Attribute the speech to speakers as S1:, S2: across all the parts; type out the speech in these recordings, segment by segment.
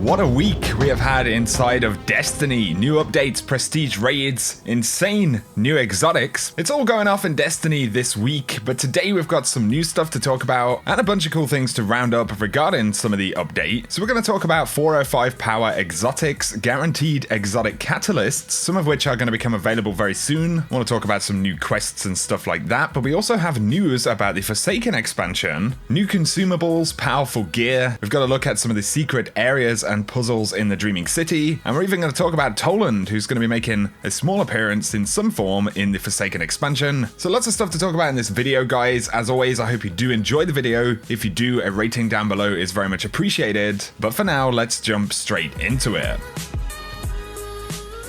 S1: What a week we have had inside of Destiny. New updates, prestige raids, insane new exotics. It's all going off in Destiny this week, but today we've got some new stuff to talk about and a bunch of cool things to round up regarding some of the updates. So we're going to talk about 405 power exotics, guaranteed exotic catalysts, some of which are going to become available very soon. I want to talk about some new quests and stuff like that, but we also have news about the Forsaken expansion, new consumables, powerful gear. We've got to look at some of the secret areas and puzzles in the Dreaming City, and we're even going to talk about Toland, who's going to be making a small appearance in some form in the Forsaken expansion. So lots of stuff to talk about in this video, guys. As always, I hope you do enjoy the video. If you do, a rating down below is very much appreciated. But for now, let's jump straight into it.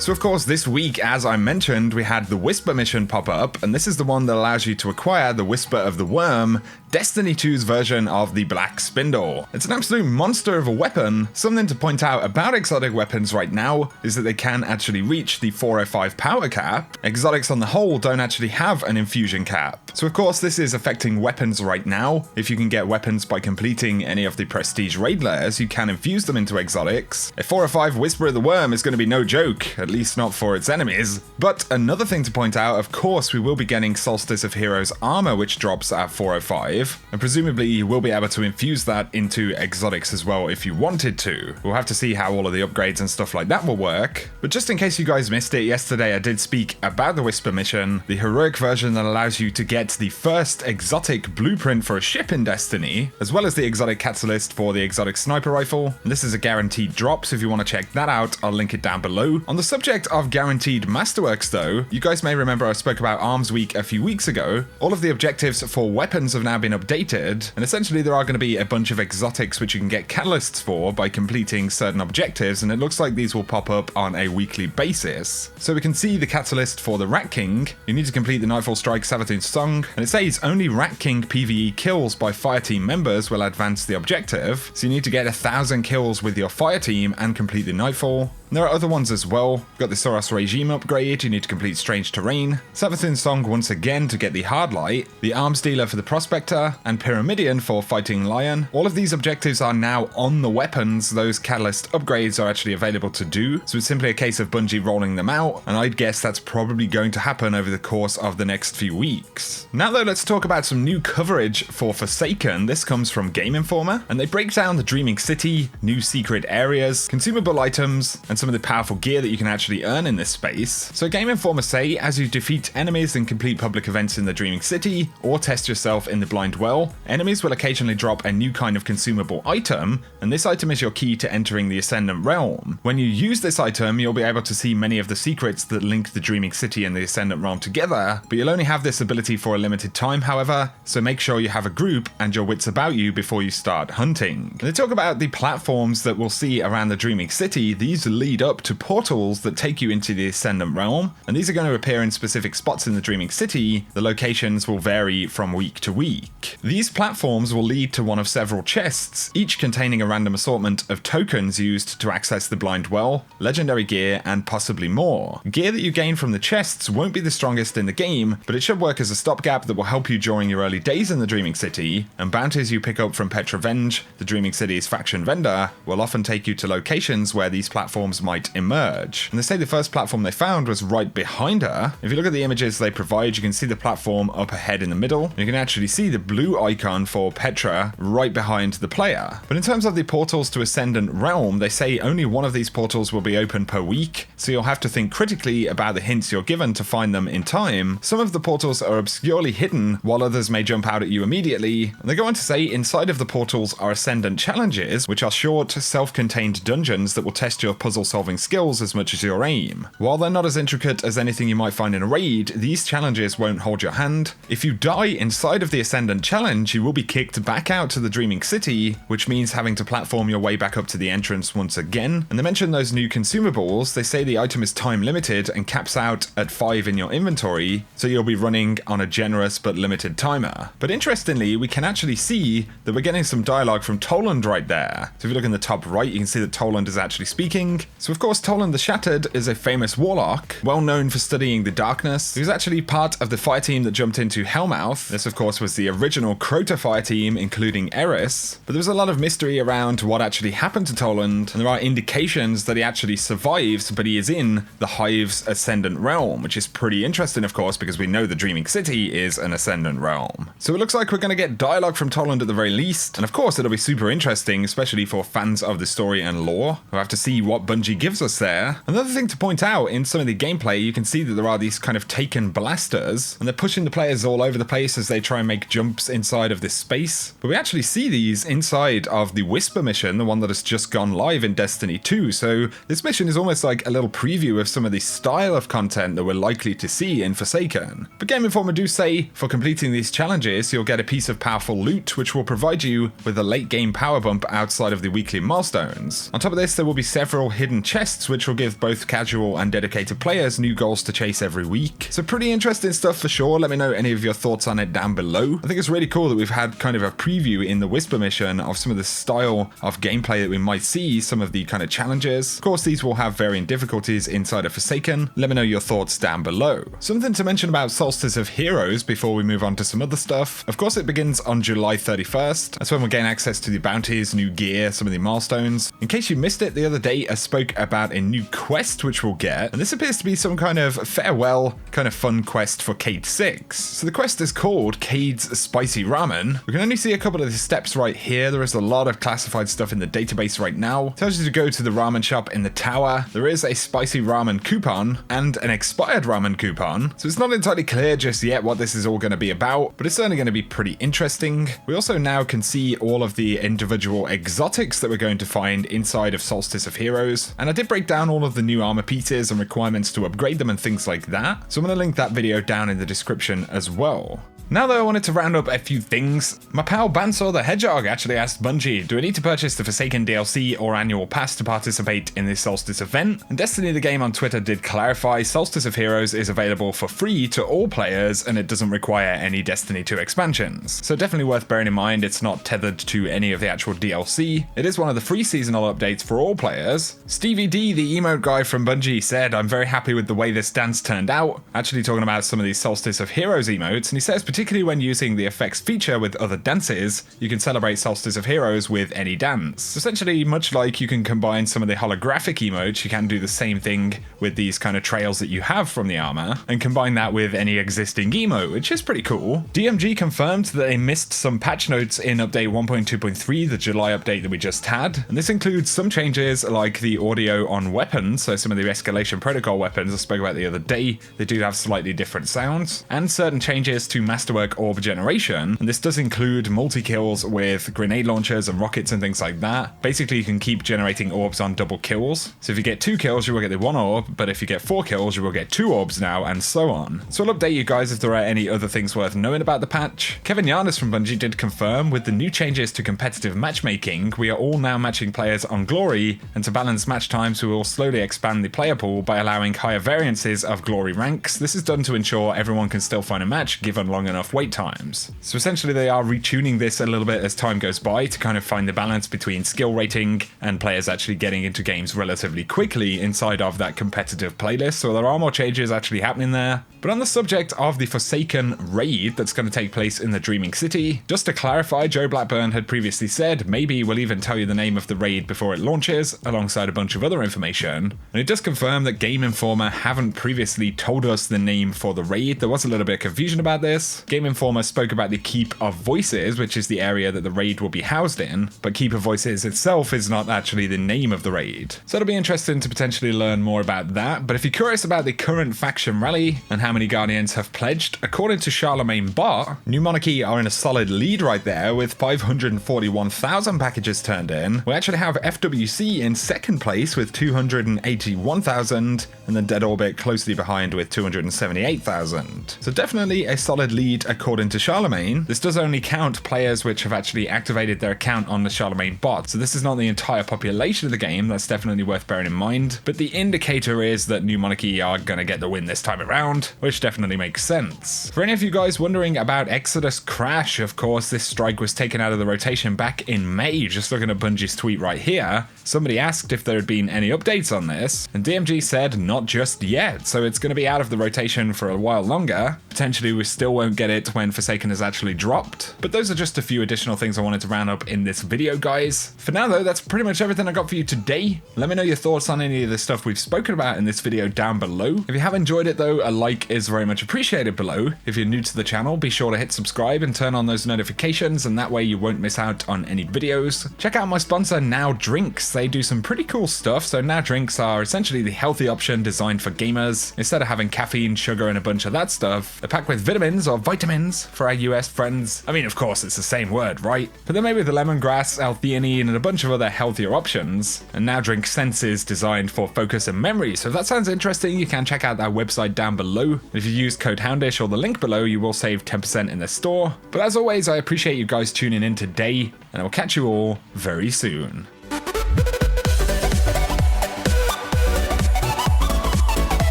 S1: So of course, this week, as I mentioned, we had the Whisper mission pop up, and this is the one that allows you to acquire the Whisper of the Worm, Destiny 2's version of the Black Spindle. It's an absolute monster of a weapon. Something to point out about exotic weapons right now is that they can actually reach the 405 power cap. Exotics on the whole don't actually have an infusion cap. So of course, this is affecting weapons right now. If you can get weapons by completing any of the prestige raid layers, you can infuse them into exotics. A 405 Whisper of the Worm is going to be no joke, at least not for its enemies. But another thing to point out, of course, we will be getting Solstice of Heroes armor, which drops at 405. And presumably you will be able to infuse that into exotics as well if you wanted to. We'll have to see how all of the upgrades and stuff like that will work. But just in case you guys missed it, yesterday I did speak about the Whisper mission, the heroic version that allows you to get the first exotic blueprint for a ship in Destiny, as well as the exotic catalyst for the exotic sniper rifle. And this is a guaranteed drop, so if you want to check that out, I'll link it down below. On the subject of guaranteed masterworks though, you guys may remember I spoke about Arms Week a few weeks ago. All of the objectives for weapons have now been updated, and essentially there are going to be a bunch of exotics which you can get catalysts for by completing certain objectives, and it looks like these will pop up on a weekly basis. So we can see the catalyst for the Rat King. You need to complete the Nightfall Strike Savathun's Song, and it says only Rat King PvE kills by fire team members will advance the objective, so you need to get 1,000 kills with your fire team and complete the Nightfall. And there are other ones as well. You've got the Soros Regime upgrade, you need to complete Strange Terrain, Savathun's Song once again to get the Hard Light, the Arms Dealer for the Prospector, and Pyramidion for Fighting Lion. All of these objectives are now on the weapons. Those catalyst upgrades are actually available to do, so it's simply a case of Bungie rolling them out, and I'd guess that's probably going to happen over the course of the next few weeks. Now though, let's talk about some new coverage for Forsaken. This comes from Game Informer, and they break down the Dreaming City, new secret areas, consumable items, and some of the powerful gear that you can actually earn in this space. So Game Informer say, as you defeat enemies and complete public events in the Dreaming City, or test yourself in the Blind Well, enemies will occasionally drop a new kind of consumable item, and this item is your key to entering the Ascendant Realm. When you use this item, you'll be able to see many of the secrets that link the Dreaming City and the Ascendant Realm together, but you'll only have this ability for a limited time, however, so make sure you have a group and your wits about you before you start hunting. And they talk about the platforms that we'll see around the Dreaming City. These lead up to portals that take you into the Ascendant Realm, and these are going to appear in specific spots in the Dreaming City. The locations will vary from week to week. These platforms will lead to one of several chests, each containing a random assortment of tokens used to access the Blind Well, legendary gear, and possibly more. Gear that you gain from the chests won't be the strongest in the game, but it should work as a stopgap that will help you during your early days in the Dreaming City, and bounties you pick up from Petrovenge, the Dreaming City's faction vendor, will often take you to locations where these platforms might emerge. And they say the first platform they found was right behind her. If you look at the images they provide, you can see the platform up ahead in the middle. You can actually see the blue icon for Petra right behind the player. But in terms of the portals to Ascendant Realm, they say only one of these portals will be open per week, so you'll have to think critically about the hints you're given to find them in time. Some of the portals are obscurely hidden, while others may jump out at you immediately. And they go on to say inside of the portals are Ascendant challenges, which are short, self-contained dungeons that will test your puzzle-solving skills as much as your aim. While they're not as intricate as anything you might find in a raid, these challenges won't hold your hand. If you die inside of the Ascendant challenge, you will be kicked back out to the Dreaming City, which means having to platform your way back up to the entrance once again. And they mention those new consumables. They say the item is time limited and caps out at 5 in your inventory, so you'll be running on a generous but limited timer. But interestingly, we can actually see that we're getting some dialogue from Toland right there. So if you look in the top right, you can see that Toland is actually speaking. So of course Toland the Shattered is a famous warlock, well known for studying the darkness. He was actually part of the fire team that jumped into Hellmouth. This of course was the original Crota fire team, including Eris, but there was a lot of mystery around what actually happened to Toland, and there are indications that he actually survives, but he is in the Hive's Ascendant Realm, which is pretty interesting of course, because we know the Dreaming City is an Ascendant Realm. So it looks like we're going to get dialogue from Toland at the very least, and of course it'll be super interesting, especially for fans of the story and lore. We'll have to see what Bungie gives us there. Another thing to point out, in some of the gameplay you can see that there are these kind of taken blasters, and they're pushing the players all over the place as they try and make jumps inside of this space. But we actually see these inside of the Whisper mission, the one that has just gone live in Destiny 2, so this mission is almost like a little preview of some of the style of content that we're likely to see in Forsaken. But Game Informer do say, for completing these challenges, you'll get a piece of powerful loot, which will provide you with a late game power bump outside of the weekly milestones. On top of this, there will be several hidden chests, which will give both casual and dedicated players new goals to chase every week. So pretty interesting stuff for sure. Let me know any of your thoughts on it down below. I think it's really cool that we've had kind of a preview in the Whisper mission of some of the style of gameplay that we might see, some of the kind of challenges. Of course, these will have varying difficulties inside of Forsaken. Let me know your thoughts down below. Something to mention about Solstice of Heroes before we move on to some other stuff. Of course, it begins on July 31st. That's when we'll gain access to the bounties, new gear, some of the milestones. In case you missed it, the other day I spoke about a new quest which we'll get, and this appears to be some kind of farewell, kind of fun quest for Cade 6. So the quest is called Cade's Spicy Ramen. We can only see a couple of the steps right here. There is a lot of classified stuff in the database right now. It tells you to go to the ramen shop in the tower. There is a spicy ramen coupon and an expired ramen coupon, so it's not entirely clear just yet what this is all going to be about, but it's certainly going to be pretty interesting. We also now can see all of the individual exotics that we're going to find inside of Solstice of Heroes, and I did break down all of the new armor pieces and requirements to upgrade them and things like that, so I'm going to link that video down in the description as well. Now though, I wanted to round up a few things. My pal Bansaw the Hedgehog actually asked Bungie, do I need to purchase the Forsaken DLC or annual pass to participate in this Solstice event? And Destiny the Game on Twitter did clarify Solstice of Heroes is available for free to all players, and it doesn't require any Destiny 2 expansions. So definitely worth bearing in mind, it's not tethered to any of the actual DLC. It is one of the free seasonal updates for all players. Stevie D, the emote guy from Bungie, said, I'm very happy with the way this dance turned out. Actually talking about some of these Solstice of Heroes emotes, and he says, particularly when using the effects feature with other dances, you can celebrate Solstice of Heroes with any dance. Essentially, much like you can combine some of the holographic emotes, you can do the same thing with these kind of trails that you have from the armor, and combine that with any existing emote, which is pretty cool. DMG confirmed that they missed some patch notes in update 1.2.3, the July update that we just had, and this includes some changes like the audio on weapons, so some of the escalation protocol weapons I spoke about the other day, they do have slightly different sounds, and certain changes to Masterwork orb generation, and this does include multi-kills with grenade launchers and rockets and things like that. Basically, you can keep generating orbs on double kills, so if you get 2 kills you will get the 1 orb, but if you get 4 kills you will get 2 orbs now, and so on. So I'll update you guys if there are any other things worth knowing about the patch. Kevin Yarnis from Bungie did confirm, with the new changes to competitive matchmaking, we are all now matching players on Glory, and to balance match times we will slowly expand the player pool by allowing higher variances of Glory ranks. This is done to ensure everyone can still find a match given long enough wait times. So essentially they are retuning this a little bit as time goes by to kind of find the balance between skill rating and players actually getting into games relatively quickly inside of that competitive playlist. So there are more changes actually happening there. But on the subject of the Forsaken raid that's going to take place in the Dreaming City, just to clarify, Joe Blackburn had previously said maybe we'll even tell you the name of the raid before it launches, alongside a bunch of other information. And it does confirm that Game Informer haven't previously told us the name for the raid. There was a little bit of confusion about this. Game Informer spoke about the Keep of Voices, which is the area that the raid will be housed in, but Keep of Voices itself is not actually the name of the raid. So it'll be interesting to potentially learn more about that. But if you're curious about the current faction rally and how many Guardians have pledged, according to Charlemagne Bot, New Monarchy are in a solid lead right there with 541,000 packages turned in. We actually have FWC in second place with 281,000, and then Dead Orbit closely behind with 278,000. So definitely a solid lead indeed, according to Charlemagne, this does only count players which have actually activated their account on the Charlemagne bot. So this is not the entire population of the game. That's definitely worth bearing in mind. But the indicator is that New Monarchy are going to get the win this time around, which definitely makes sense. For any of you guys wondering about Exodus Crash, of course, this strike was taken out of the rotation back in May. Just looking at Bungie's tweet right here, somebody asked if there had been any updates on this, and DMG said not just yet. So it's going to be out of the rotation for a while longer. Potentially we still won't get it when Forsaken is actually dropped. But those are just a few additional things I wanted to round up in this video, guys. For now though, that's pretty much everything I got for you today. Let me know your thoughts on any of the stuff we've spoken about in this video down below. If you have enjoyed it though, a like is very much appreciated below. If you're new to the channel, be sure to hit subscribe and turn on those notifications, and that way you won't miss out on any videos. Check out my sponsor Now Drinks. They do some pretty cool stuff. So Now Drinks are essentially the healthy option designed for gamers. Instead of having caffeine, sugar, and a bunch of that stuff, they're packed with vitamins or vitamins for our US friends. I mean, of course, it's the same word, right? But they're made with the lemongrass, L-theanine, and a bunch of other healthier options. And Now Drink Senses designed for focus and memory. So if that sounds interesting, you can check out that website down below. And if you use code Houndish or the link below, you will save 10% in the store. But as always, I appreciate you guys tuning in today, and I will catch you all very soon.